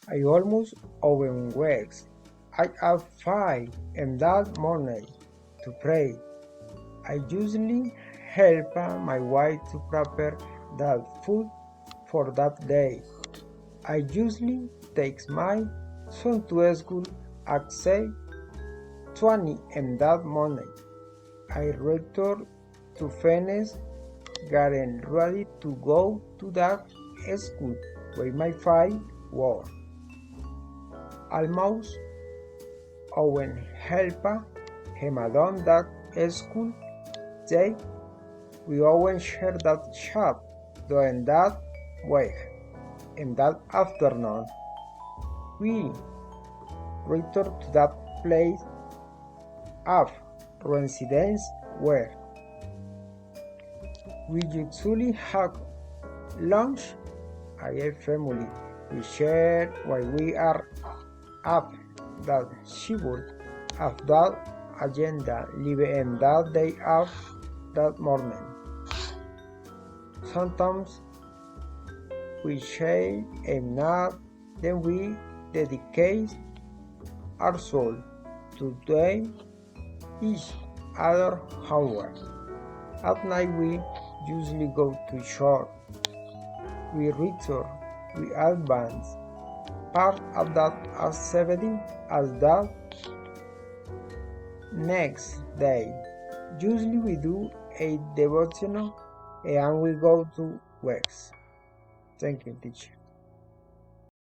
I almost open wakes. I have 5 in that morning to pray. I usually help my wife to prepare that food for that day. I usually take my son to school at 6:20 in that morning. I return to finish getting ready to go to that school with my 5 work. Almost Owen help him along that school day. We always share that chat during that week. In that afternoon, we return to that place of residence where we usually have lunch as a family. We share why we are up that schedule of that agenda live in that day of that morning. Sometimes we share a nap, then we dedicate our soul to doing each other homework. At night we usually go to shore. We return, we advance part of that activity as that next day. Usually we do a devotional and we go to works. Thank you, teacher.